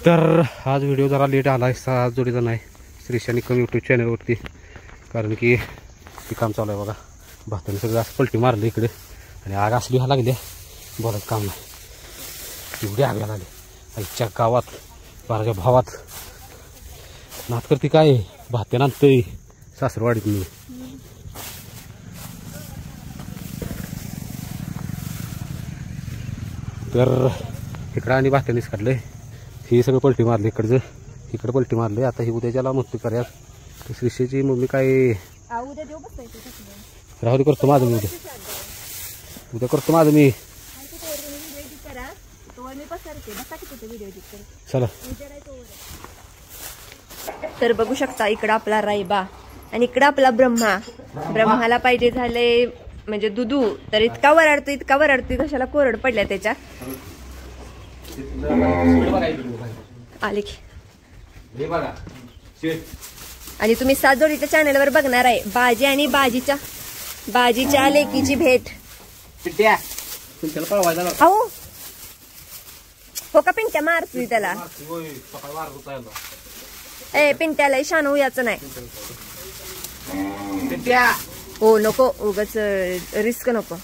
तर आज व्हिडिओ जरा लेट आला आहे, आज जोडीचा नाही श्रीशानी कमी यूट्यूब चॅनलवरती, कारण की ते काम चालू आहे बघा. भाताने सगळं असं पलटी मारलं इकडे आणि आग असली व्हायला लागली, बोलायचं काम नाही. एवढी आग लागली आईच्या गावात, बाराच्या भावात नात करते काय भात्यानं आणतंय सासरवाडीत मी. तर इकडं आणि भात्यानेच काढलंय, ही सगळं पलटी मारली इकडचं, इकडं पलटी मारली. आता ही उद्याच्याला मस्ती करूया. श्रीशेची मम्मी काय राहू दे, करतो माझं मी उद्या करतो माझं मी. चला. तर बघू शकता इकडं आपला रायबा आणि इकडं आपला ब्रह्माला पाहिजे झाले म्हणजे दुधू. तर इतका वरडतो कशाला कोरड पडल्या त्याच्या. आले की आणि तुम्ही 7 जोडीच्या चॅनलवर बघणार आहे बाजी आणि बाजीच्या लेकीची भेट. अहो हो का, पिंट्या मारतोय त्याला. ए पिंट्याला शान याचं नाही हो, नको उगाच रिस्क नको.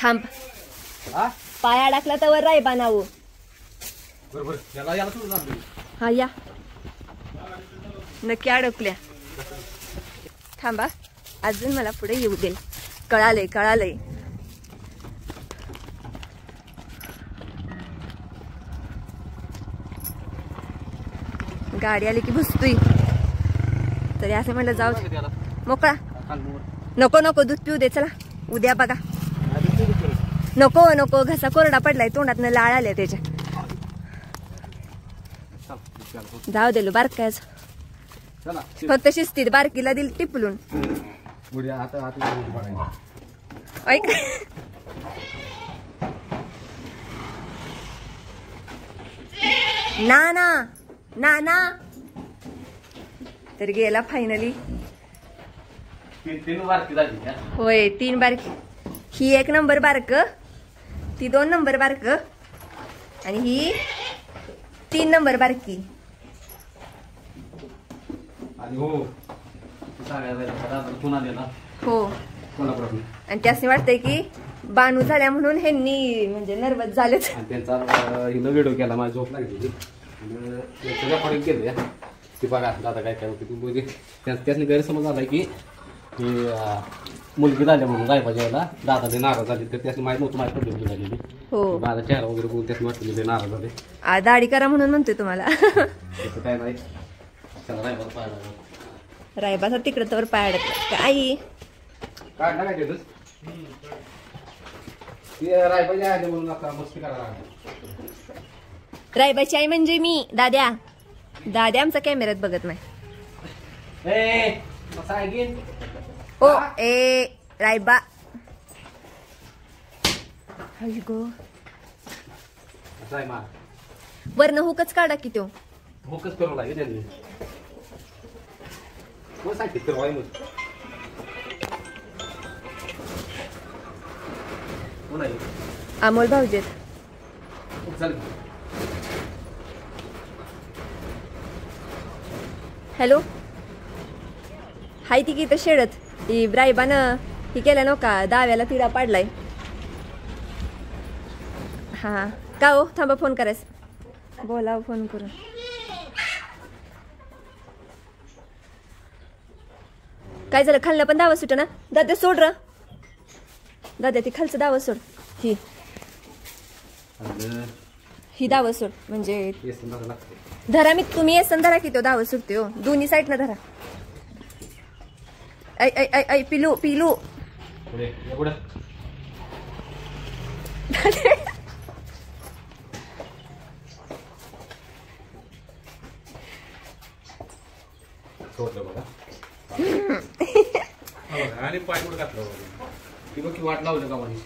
थांब, पाय अडकला तर रायबा नाव. हा या नक्की अडकल्या. थांबा अजून मला पुढे येऊ दे. कळालंय. गाडी आली की भुसतोय, तरी असं म्हटलं जाऊ मोकळा. नको दूध पिऊ दे, चला उद्या बघा. नको घसा कोरडा पडलाय, तोंडातनं लाळ आल्या त्याच्या. जाऊ दिलो बारकायच, फक्त शिस्तीत बारकीला दिल टिपलून. ऐक ना तर गेला फायनली. होय 3 बारकी. ही 1 नंबर बारक, ती 2 नंबर बारक आणि ही 3 नंबर बारकी. हो आणि त्यासनी वाटतंय की बानू झाल्या म्हणून ह्यांनी म्हणजे नर्वस झालेत. त्यांचा हिनं व्हिडिओ केला, माझी झोप लागली रेकॉर्डिंग केलं. ती बघा दादा काय होती, त्यासनी गैरसमज आलाय की मुलगी झाल्या म्हणून रायबाच्या वेळेला दादा ते नाराज झाले. तर त्यासनी माहित नव्हतं माझी पद्धती झालेली. हो माझा चेहरा वगैरे बघून त्यासनी वाटलं नाराज झाले. दाढी करा म्हणून म्हणतोय तुम्हाला. काय नाही, रायबाचा तिकडे तर पाय अडकला आई. काढला काय देतोस रायबाच्या आले म्हणून आता मस्ती करायला. रायबाची आई म्हणजे मी. दाद्या आमचा कॅमेऱ्यात बघत नाही. ओ ए रायबा गो वरनं हुकच काढा की तो. हुकच करू लागेल त्यांनी. अमोल भाऊजेत. हॅलो हाय ती की तर शेडत ही रायबानं ही केल्या नो का दाव्याला तिडा पाडलाय. हा का हो, थांबा फोन करायच. बोला फोन करून. काय झालं, खाल्लं पण दावा सुट ना. दादा सोड र दादा, ती खालचं दावा सोड. ही दावा सोड म्हणजे धरा. मी तुम्ही येसन धरा की तो दावा सुटते हो, दोन्ही साईड ना धरा. ऐ पिलू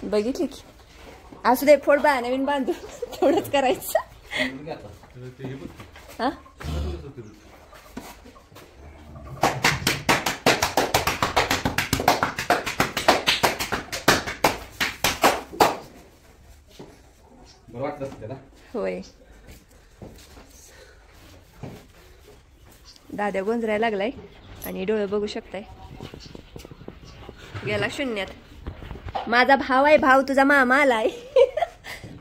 बघितली की. असू दे, फोड बा नवीन बांधू. थोडंच करायचं. हा बरं वाटत असतं त्याला. होय. दाद्या गोंजरायला लागलाय आणि डोळे बघू शकताय गेला शून्यात. माझा भाव आहे, भाव तुझा मामा आलाय.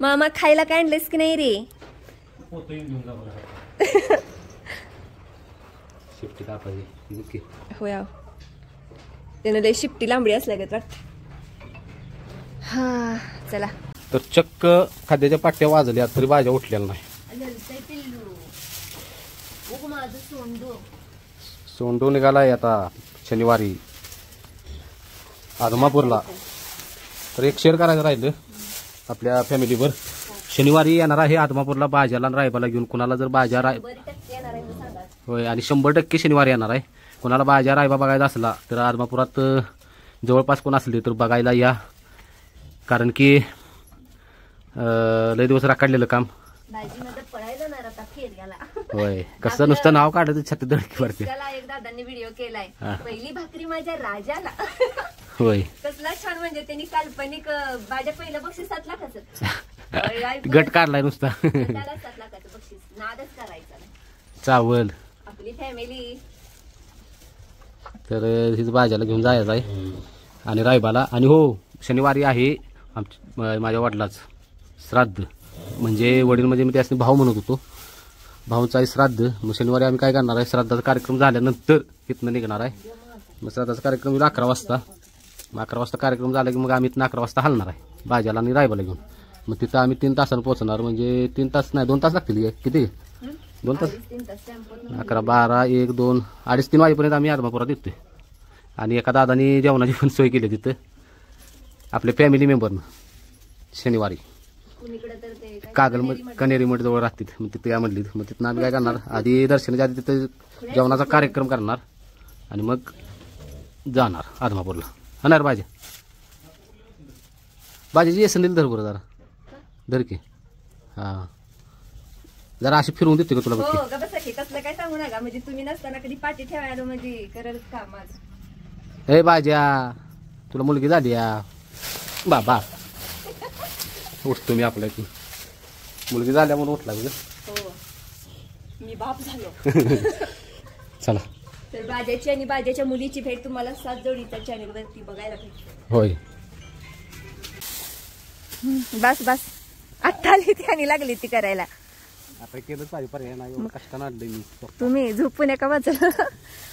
मामा खायला काय आणलेस की नाही रे? शिफ्टी कापायची. होय आहो. त्यानं लय शिफ्टी लांबडी असल्यागत वाटत. हा चला. तर चक्क खाद्याच्या पाट्या वाजल्या तरी भाज्या उठलेल्या नाही. सोंडू निघालाय आता शनिवारी आदमापूरला. तर एक शेअर करायचं राहिलं आपल्या फॅमिलीवर. शनिवारी येणार आहे आदमापूरला भाज्याला आणि रायबाला घेऊन. कुणाला जर भाज्या होय आणि 100% शनिवारी येणार आहे. कोणाला भाज्या रायबा बघायचा असला तर आदमापुरात जवळपास कोण असले तर बघायला या. कारण की लय दिवस राखाडलेलं काम. होय कसं नुसतं नाव काढायचं छाती धडकी वरती. एक दादांनी व्हिडिओ केलाय, पहिली भाकरी माझ्या राजाला. होय कसला छान. म्हणजे त्यांनी काल्पनिक माझ्या पहिलं बक्षीस 7 लाखाचं गट काढलाय नुसता. 7 लाखाचं बक्षीस. नादच करायचा चावल आपली फॅमिली. तर हिच भाज्याला घेऊन जायचं आहे आणि रायबाला. आणि हो शनिवारी आहे माझ्या वडिलाच श्राद्ध. म्हणजे वडील म्हणजे मी त्यासनी भाऊ म्हणत होतो. भाऊंचा आहे श्राद्ध. मग शनिवारी आम्ही काय करणार आहे, श्राद्धाचा कार्यक्रम झाल्यानंतर इथनं निघणार आहे. मग श्राद्धाचा कार्यक्रम 11 वाजता. मग 11 वाजता कार्यक्रम झाला की मग आम्ही इथनं 11 वाजता हलणार आहे भाज्याला आणि रायबाला घेऊन. मग तिथं आम्ही 3 तासानं पोहोचणार. म्हणजे 3 तास नाही 2 तास लागतील. किती 2 तास 11, 12, 1, 2, 2:30, 3 वाजेपर्यंत आम्ही आदमापुरात येतोय. आणि एका दादानी जेवणाची पण सोय केली तिथं आपल्या फॅमिली मेंबरनं. शनिवारी कागल कनेरी मठ जवळ राहतील. मग तिथे काय म्हणली. मग तिथं आम्ही काय करणार, आधी दर्शनाच्या आधी तिथं जेवणाचा कार्यक्रम करणार आणि मग जाणार आदमापूरला. होणार भाज्याची येसन दिली धर बरं जरा धर की. हां जरा अशी फिरवून देते का तुला बघ. कसलं काय सांगू नका. म्हणजे तुम्ही नसताना कधी पाठी ठेवायला म्हणजे करत काम माझं. हे भाज्या तुला मुलगी झाली या बाबा. उठतो मी आपल्या की मुलगी झाल्या म्हणून उठला मी. मी बाप झालो. चला. तर बाजाची आणि बाजाच्या मुलीची भेट तुम्हाला 7 जोडीच्या चॅनल वरती बघायला भेटते. होय बस बस आता आली ती आणि लागली ती करायला. आता केलंच पाहिजे, पर्याय नाही. कष्टानं आणलंय मी. तुम्ही झोपून एका वाजला.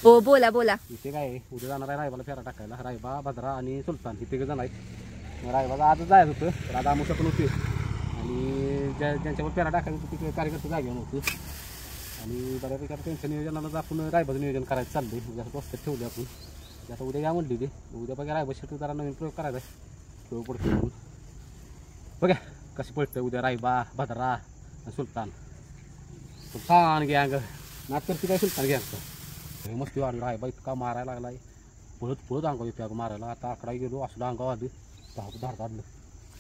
हो बोला बोला. इथे काय आहे, उद्या जाणार आहे रायबाला फेरा टाकायला. रायबा, भद्रा आणि सुलतान हे 3 जण आहेत. रायबाला आजच जायचं होतं. तर आज आमुषा पण होती आणि ज्यांच्यावर फेरा टाकायचं होतं तिथे कार्यकर्ते जागे नव्हते. आणि बऱ्यापैकी आता त्यांच्या नियोजनालाच आपण रायबाचं नियोजन करायचं चाललंय. म्हणजे असं वस्त्यात ठेवले आपण. आता उद्या या म्हणली ते. उद्या बघा रायबा शेवटी जरा नवीन प्रयोग करायचा आहे. प्रयोग पडतो म्हणून बघा कशी पडतं उद्या. रायबा, भद्रा आणि सुलतान. सुलतान गँग नाच करते काय सुलतान गँगचं. मस्ती वाढली. रायबा इतका मारायला लागलाय. पळत पळत अंगावर येतो मारायला. आता आकडा गेलो असलं अंगावर आलं धार काढलं.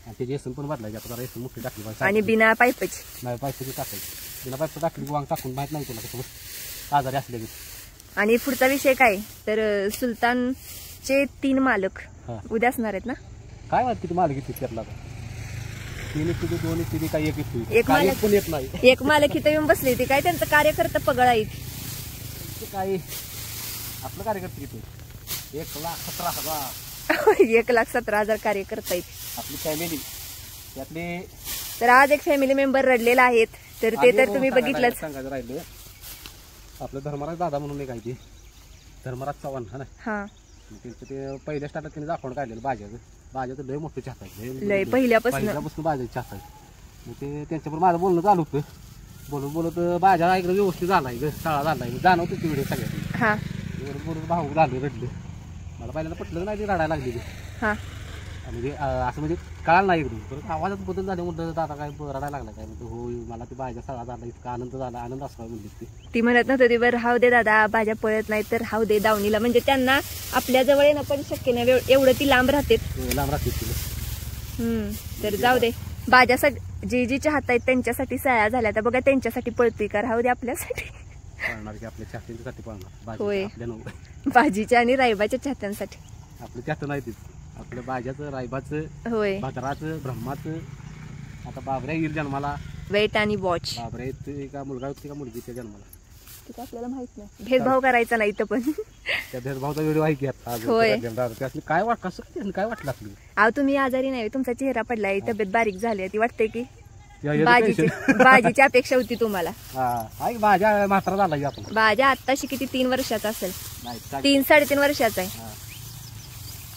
आणि त्याची एसन पण बदलायची. आता जरा एसन मोठी टाकली पाहिजे. आणि बिना पाईपची नाही पाईपची टाकायची. बिना पाईप टाकली वांग टाकून माहित नाही तुला कसं आजारी असले. आणि पुढचा विषय काय तर सुलतानचे 3 मालक उद्या असणार आहेत ना. काय माहिती किती मालक येते त्यातला. 3 येते 2 येते काही 1 येते. एक मालक पण येत नाही. एक मालक इथं येऊन बसले ते काय त्यांचं कार्यकर्ता पगळ आहेत. काय आपलं कार्यकर्ते किती 1,17,000. 1,17,000 कार्यकर्ता आहेत आपली फॅमिली त्यातले. तर आज एक फॅमिली मेंबर रडलेला आहेत. तर ते तर तुम्ही बघितलंच. सांगायचं राहिलं आपलं धर्मराज दादा म्हणून एक आहे ते धर्मराज चव्हाण हा ना. हा त्यांचं ते पहिल्या स्टार्टात त्यांनी दाखवून काढलेलं भाज्याचं लय मोठं चाहत आहे. लय पहिल्यापासून भाज्याची चाहत आहे. मग ते त्यांच्याबरोबर माझं बोलणं चालू होतं. बोलत बोलत भाज्या एकदम व्यवस्थित झालाय सळा झालाय. जाणवतं ती व्हिडिओ सगळ्यात. हा बोलत भाऊ झालं रडलं. मला पहिल्यांदा पटलं नाही ती रडायला लागली. हा म्हणजे असं म्हणजे कळालं नाही एकदम. परत आवाजात बदल झाले. म्हटलं दादा काय रडायला लागला काय. म्हणतो हो मला ती भाज्या सळा झाला. इतका आनंद झाला. आनंद असला म्हणजे ती म्हणत नव्हती ती बरं हाव दे दादा भाज्या पळत नाही तर हाव दे दावणीला. म्हणजे त्यांना आपल्या जवळ येणं पण शक्य नाही. एवढं ती लांब राहते. लांब राहते तिला. तर जाऊ दे. भाज्या जे जी चाहत आहेत त्यांच्यासाठी सया झाल्या तर बघा त्यांच्यासाठी पळतोय का. राहू दे आपल्यासाठी पळणार की आपल्या चाहत्यांसाठी पळणार. होय भाजीच्या आणि रायबाच्या चाहत्यांसाठी. आपलं चाहत नाही तिथं आपल्या भाज्याचं रायबाचं होय भद्राचं ब्रह्माचं आता बाबऱ्या येईल जन्माला. वेट आणि वॉच. बाबऱ्या येते का मुलगा येते का मुलगी त्या जन्माला ते आपल्याला माहित नाही. भेदभाव करायचा नाही इथं पण. त्या भेदभावचा व्हिडिओ आहे की आता होय. त्यातली काय कसं काय वाटलं आपली. अहो तुम्ही आजारी नाही, तुमचा चेहरा पडलाय, तब्येत बारीक झाली, ती वाटते की या बाजीची अपेक्षा होती तुम्हाला. हा माझ्या म्हातारा झाला की आपण. बाजा आत्ताशी किती 3 वर्षाचा असेल, नाही 3-3.5 वर्षाचा आहे. हा.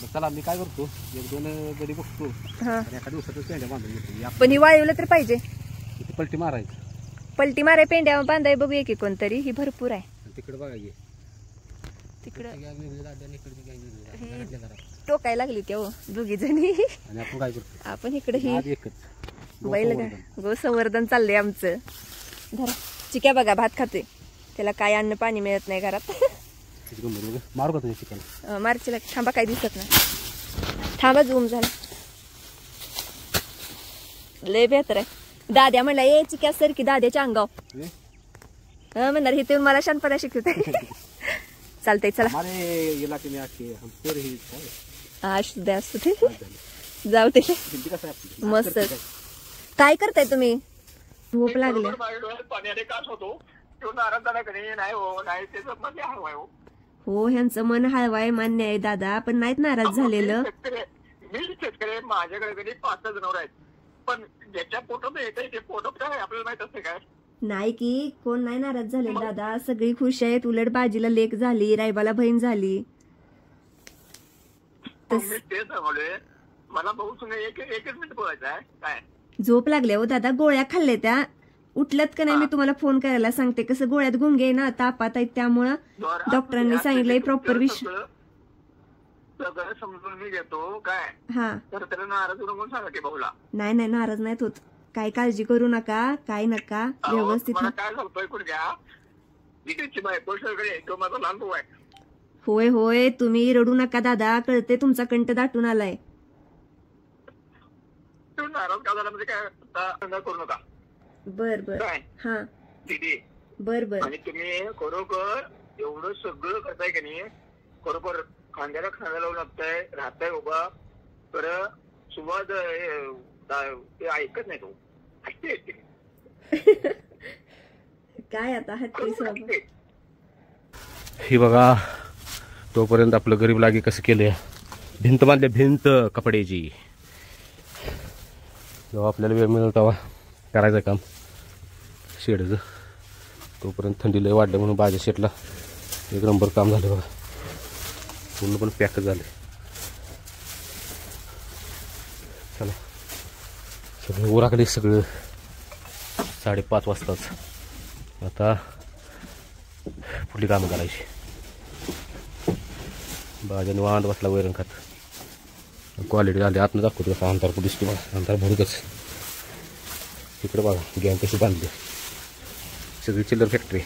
मग चला मी काय करतो, 1-2 गडी बघतो हा. आणि एका दिवसातच पेंड्या बांधून घेतो. पण ही वाळवलं तर पाहिजे. किती पलटी मारायची. पलटी मारे पेंड्या बांधाय बघूया की कोणतरी. ही भरपूर आहे तिकडे बघायची. तिकडं टोकायला लागली त्या दोघी जणी. आणि आपण काय करतो, आपण इकडे ही आज एकच बैल गो संवर्धन चाललंय आमचं. धरा चिक्या बघा, भात खातोय, त्याला काय अन्न पाणी मिळत नाही घरात. मारू का तुझ्या चिकन. मार्चला थांबा, काय दिसत नाही. थांबा, झूम झाला. लय बेहतर आहे. दाद्या म्हणला ये चिक्या सर की दाद्याच्या अंगाव म्हणणार हे ते मला शांतपणा शिकवते. चालतंय चला. असू द्या असू दे, जाऊ दे. मस्त. काय करताय तुम्ही. झोप लागली. हो ह्यांचं मन हळवाय मान्य आहे दादा, पण नाहीत नाराज झालेलं. मी शेतकरी, माझ्याकडे कधी 5 जनावर आहेत, पण ज्याच्या पोटात येते ते पोटात काय आपल्याला माहित असते काय. नाही की कोण नाही नाराज झाले दादा, सगळी खुश आहेत. उलट बाजीला लेक झाली, रायबाला बहीण झाली. मी ते सांगलोय, मला बघू एकच मिनिट बोलायचं आहे. काय झोप लागल्या हो दादा, गोळ्या खाल्ल्या त्या. उठल्यात का नाही मी तुम्हाला फोन करायला सांगते. कसं गोळ्यात गुंगे ना, तापात आहेत, त्यामुळं डॉक्टरांनी सांगितलंय प्रॉपर सगळं समजून मी घेतो. काय हा तर त्याला नाराज म्हणून सांगा की भाऊला. नाही नाही नाराज नाहीत होत, काय काळजी करू नका, काय नका, व्यवस्थित. मला काय सांगतोय कोण घ्या, तिकडची बायको सगळे, तो माझा लहान भाऊ आहे. होय होय, तुम्ही रडू नका दादा, कळते तुमचा कंठ दाटून आलाय. तू नाराज का झाला म्हणजे काय करू नका. बर बर. काय हा दीदी. बर बर. आणि तुम्ही खरोखर एवढं सगळं करताय की नाही, खरोखर खांद्याला खांदा लावून लागताय, राहताय उभा. तर सुवाद ऐकत नाही तो, हसते येते. काय आता हत्ती स्वभाव. ही बघा तोपर्यंत आपलं गरीब लागी कसं केलंय. भिंत बांधल्या, भिंत कपड्याची. जेव्हा आपल्याला वेळ मिळेल तेव्हा करायचं काम शेडचं. तोपर्यंत थंडी लय वाढलं म्हणून बाजा शेटला 1 नंबर काम झालं बघा. पूर्ण पण पॅक झाले. चला सगळं उराकडे, सगळं 5:30 वाजताच. आता पुढली कामं करायची. बाजा निवांत बसला वैरण खात. क्वालिटी झाली. आतनं दाखवतो कसा अंतर कुठे दिसतो बघा, अंतर भरूकच. तिकडे बघा गॅंग कशी बांधली, सगळी चिल्लर फॅक्टरी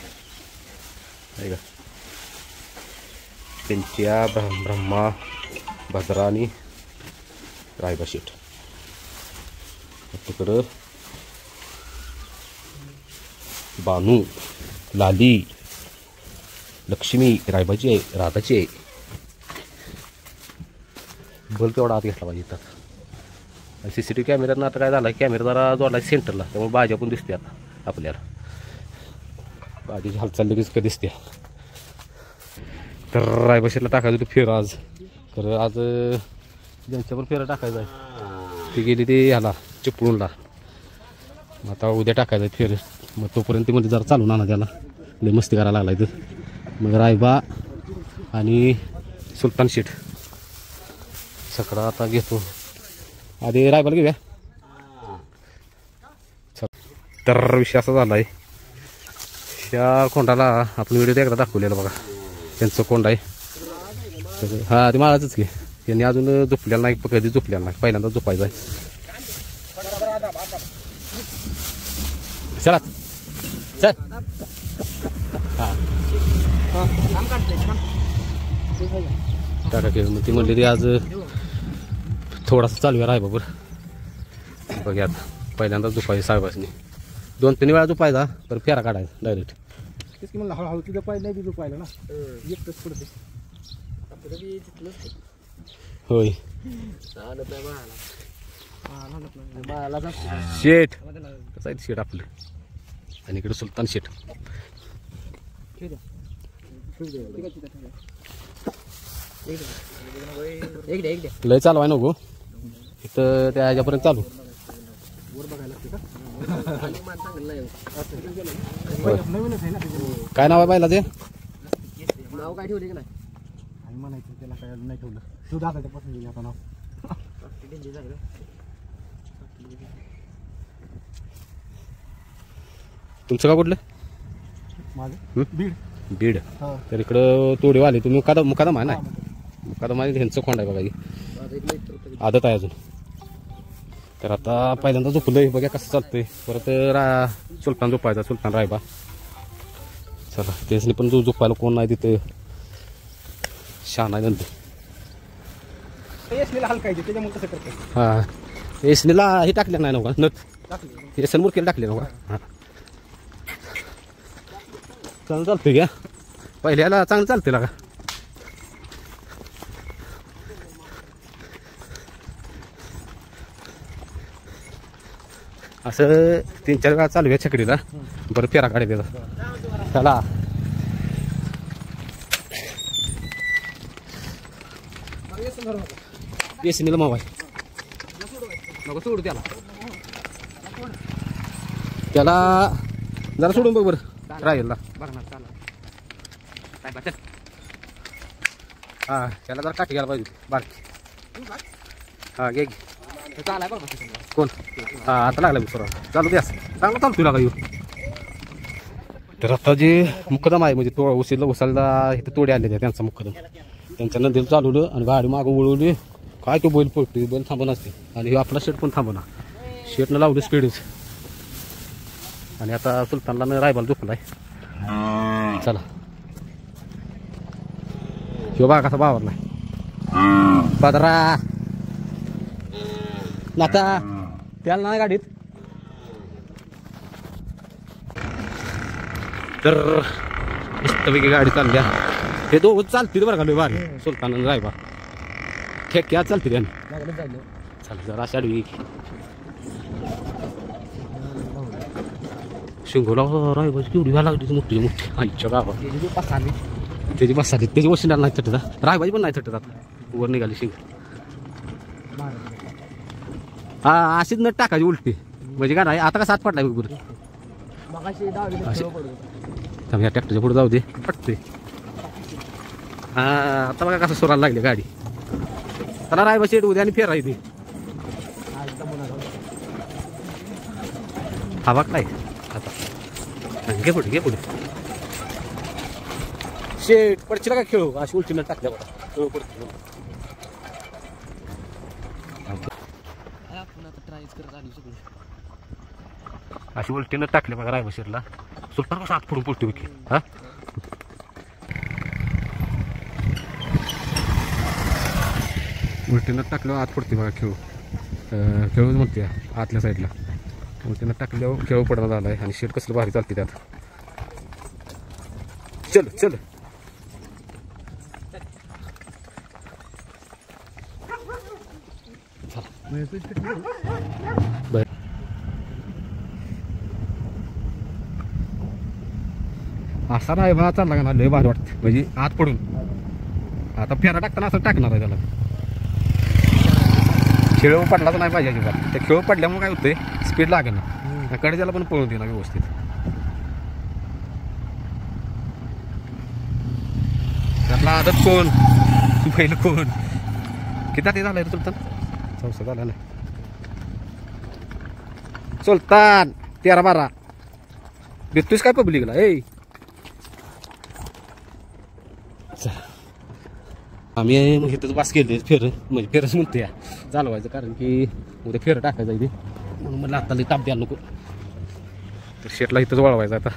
आहे का. त्यांच्या ब्रह्मा, भद्रा आणि रायबा शेट. तिकडं बानू, लाली, लक्ष्मी रायबाची आहे, राधाची आहे. बल तेवढा आत घेतला पाहिजे इथं. CCTV कॅमेऱ्यानं आता काय झालं, कॅमेरा जरा जोडला सेंटरला, त्यामुळे बाजा पण दिसते आता आपल्याला. बाजीची हालचाल लगेच का दिसते. तर रायबाशीला टाकायचं होतं फेर आज. तर आज ज्यांच्या पण फेरा टाकायचं आहे ती गेली ते ह्याला चिपळूणला. आता उद्या टाकायचं आहे फेर. मग तोपर्यंत मध्ये जरा चालून आणा त्याला, लय मस्ती करायला लागला इथं. मग रायबा आणि सुलतान शेठ सकडा आता घेतो. आधी रायबाला घेऊया. तर विषय असा झाला आहे, त्या कोंडाला आपण व्हिडिओ एकदा दाखवलेला बघा. त्यांचं कोंड आहे. हा ते माळाचंच घे. यांनी अजून झोपलेला नाही, कधी झोपलेला नाही, पहिल्यांदा झोपायचं आहे. चला चल. हां टाका केलं. मग ती म्हणली ती आज थोडासा चालू आहे रायबाबर. बघ्यात पहिल्यांदा झोपायचं साहेबासनी. 2-3 वेळा झोपायचा, तर फेरा काढायचा डायरेक्ट. तेच की म्हणलं हळूहळू तिथं पाहिजे नाही, तिथं पाहिलं ना एकटंच पडते. होय शेठ कसं आहे शेठ आपलं आणि इकडे सुलतान शेठ लय चालवाय नको इथं त्या ह्याच्यापर्यंत चालू नवीनच आहे ना काय नाव आहे बायला ते नाव काय ठेवले की नाही आणि म्हणायचं त्याला काय नाही ठेवलं तू दादाच्या पसंत आता नाव तुमचं का कुठलं माझं बीड बीड हा तर इकडं तोडेवाले तुम्ही मुकादम आहे ना मुकादम आहे ह्यांचं खोंड आहे बघा ही आदत आहे अजून तर आता पहिल्यांदा झोपलंय बघा कसं चालतंय परत सुलतान झोपायचा सुलतान रायबा चला त्याच्याने पण जो झोपायला कोण नाही तिथे शान आहे नंतर एसनीला हलकायचे त्याच्यामुळे कसं करते हां एसनीला हे टाकले नाही नव्हता नथ एसन मुरकेला टाकले नव्हता हां चांगलं चालतंय घ्या पहिल्याला चांगलं चालतंय लागा असं 3-4 वेळा चालू आहे छकडीला बरं फेरा काढे त्याचा चला एसनीला मावाय नको सोडू त्याला जरा सोडून बघ बरं राहील ना हा त्याला जरा काठी घ्यायला पाहिजे बारकी हा घे कोण हा आता लागला मी सर चालू द्या चांगला चालतो तुला काही तर आता जे मुक्कदम आहे म्हणजे उसाला इथं तोडे आले त्यांचा मुक्कदम त्यांच्या नदीला चालवलं आणि गाडी मागं वळवली काय तो बैल पळतो बैल थांबून असते आणि हे आपला शेट पण थांबवना शेटनं लावलं स्पीडच आणि आता सुलतानला रायबाला झोपलाय चला शिव बघा कसा बावरलाय पदरा नाता त्याला नाही गाडीत तर मस्तपैकी गाडी चालल्या हे दोघं चालतील बरं का लय भारी सुलतान आणि रायबा ठेक्या चालतील त्यांनी चाल जरा शाडवी शिंगोला रायबाची केवढी व्हायला लागली मोठी मोठी आईच्या गावात त्याची बसाली त्याची वशिंडाला नाही थटत रायबाजी पण नाही थटत आता वर निघाली शिंग हा अशीच नट टाकायची उलटी म्हणजे काय नाही आता का साथ पडलाय बरोबर या ट्रॅक्टरच्या पुढे जाऊ दे पटते हा आता बघा कसं सोरायला लागली गाडी त्याला रायबा शेट उद्या आणि फेरायची हा बघलाय आता घे पुढे शेट पडशील का खेळू अशी उलटी नट टाकल्या बघा खेळू पडतो अशी उलटीनं टाकले बघा रायबशीरला सुलतान कसं आत फोडून पडतो की हा उलटीनं टाकल्यावर आत पडते बघा खेळूच म्हणते आतल्या साईडला उलटीनं टाकल्यावर खेळ पडणं झालाय आणि शेट कसलं भारी चालते त्यात चल असा रायबा चालला का ना लय भारी वाटतं म्हणजे आत पडून आता फेरा टाकताना असं टाकणार आहे त्याला खेळ पडलाच नाही पाहिजे अजिबात त्या खेळ पडल्यामुळे काय होतंय स्पीड लागेल ना कडे त्याला पण पळून देणार व्यवस्थित त्यातला आदत कोण पहिलं कोण किती ते झालंय सुलतान चौसा झाला नाही सुलतान 13-12 देतोयस काय पब्लिकला ए आम्ही मग इथंच बास केले फेर म्हणजे फेरच म्हणतो या चालवायचं कारण की उद्या फेर टाकायचं इथे म्हणून मला आता ताप द्यायला नको तर शेटला इथंच वळवायचं आता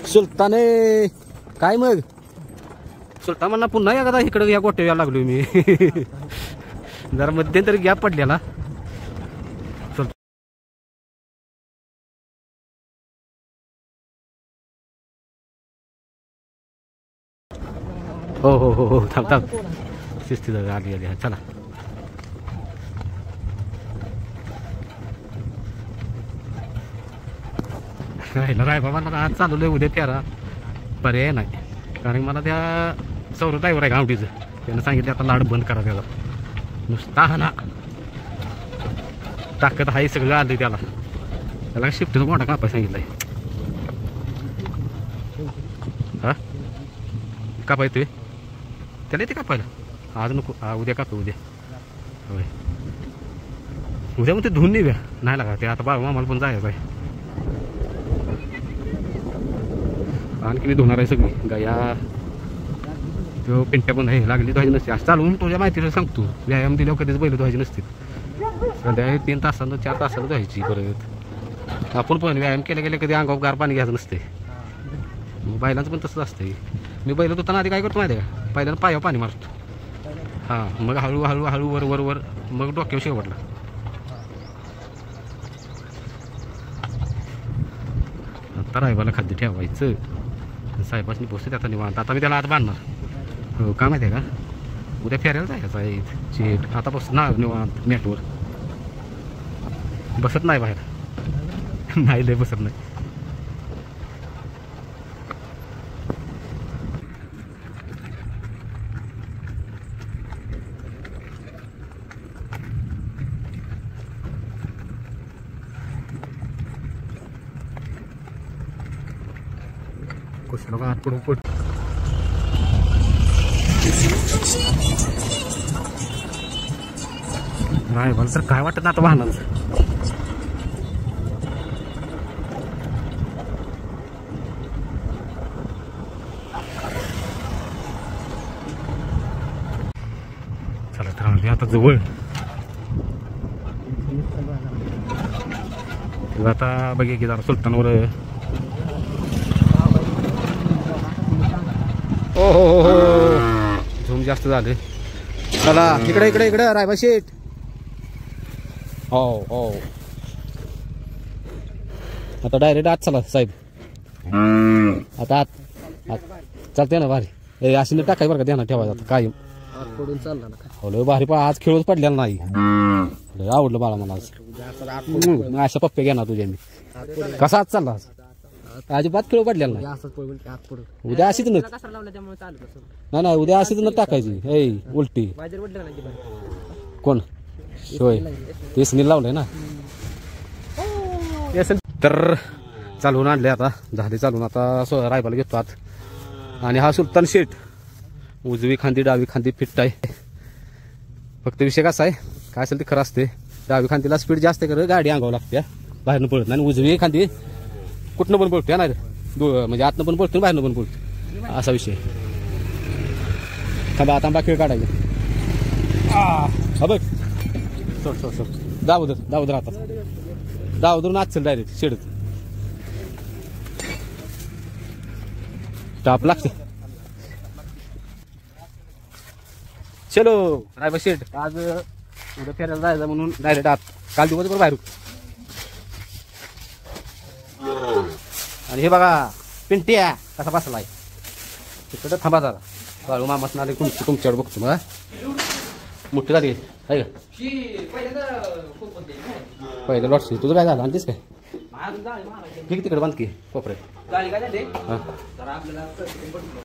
सुलताने काय मग सुलतान म्हणा पुन्हा एकदा इकडं या गोट्या यायला लागलो मी जरा मध्यंतरी गॅप पडलेला हो थांब शिस्तीत आली आली चला. रायबा मला आज चालवलंय उद्या फेरा पर्याय नाही. कारण मला त्या सौर ड्रायव्हर आहे गावडीचं त्यानं सांगितलं आता लाड बंद करा त्याला. नुसता हा ना ताकद हाही सगळं आलं त्याला शिफ्टचं मोठा कापाय सांगितलंय. हा कापाय ते त्याला येते कापायला आज नको उद्या कापू उद्या. होय उद्या मग ते धुवून नेऊया नाही लागा ते आता बाबा आम्हाला पण जायचं आहे. आणखी मी धुणार आहे सगळी गाया तो पिंट्या पण आहे लागली धुवायची नसते. असं चालवून तुझ्या माहितीला सांगतो व्यायाम दिल्यावर कधीच बैल धुवायची नसते. सध्या 3 तासानं 4 तासानं धुवायची. परत आपण पण व्यायाम केल्या गेल्या कधी अंगावर गार पाणी घ्यायचं नसते. मग बैलांचं पण तसंच असतंय. मी बैल धुताना आधी काय करतो माहिती आहे का पहिल्यांदा पायावर पाणी मारतो. हां मग हळूहळू हळू वर वर वर मग डोक्यावर शेवटला. आता रायबाला खाद्य ठेवायचं साहेबांनी बसते आता निवांत. आता मी त्याला आता बांधणार. हो का माहिती आहे का उद्या फेरायला जायचं आहे. चेट आता बसत ना निवांत मॅटवर बसत नाही बाहेर नाही लय बसत नाही. कुछ लोग हाथ पडून पड नाही मला तर काय वाटत ना आता वाहनाचं. चला तर आता जवळ आता बघे की जरा सुलतानवर हो हो हो हो झूम जास्त झाले. चला इकडे इकडे इकडे रायबा शेठ. हो हो आता डायरेक्ट आत चला साहेब. आता आत चालते ना भारी अशी टाकाय बरं का ध्यानात ठेवायचं आता कायम पडून चालला ना हो भारी. पण आज खेळच पडलेला नाही. आवडलं बाळा मला आज. अशा पप्पे घेणार तुझ्या मी. कसा आज चालला आज अजिबात खेळ पडलेला नाही. उद्या अशीच न नाही नाही उद्या अशीच न टाकायची. ए उलटी कोण होय तेच नी लावलंय ना. तर चालवून आणले आता झाले चालून. आता रायबाला घेतो आत. आणि हा सुलतान शेठ उजवी खांदी डावी खांदी फिट आहे. फक्त विषय कसा आहे काय असेल ते खरं असते. डावी खांदीला स्पीड जास्त करत गाडी अंगावं लागते बाहेरनं पळत नाही. उजवी खांदी कुठनं पण पळतो नाही म्हणजे आतनं पण पळतो बाहेरनं पण पळतो असा विषय. थांबा तांबा खेळ काढायचा. हा बघ सोड सोड सोड दावदर आता दावदरून आज चल डायरेक्ट शेडत टाप लागते. चलो रायबा शेठ आज उद्या फिरायला जायचं म्हणून डायरेक्ट आत. काल दिवसभर बाहेर. आणि हे बघा पिंट्या कसा बसलाय तिकडं. थांबा जरा बाळू मामाच आले तुमच्याकडे बघतो. मग मोठी झाली आहे का पहिलं लॉटशी तुझं काय झालं आणतीस काय ठीक तिकडे बांध की कोपऱ्यात.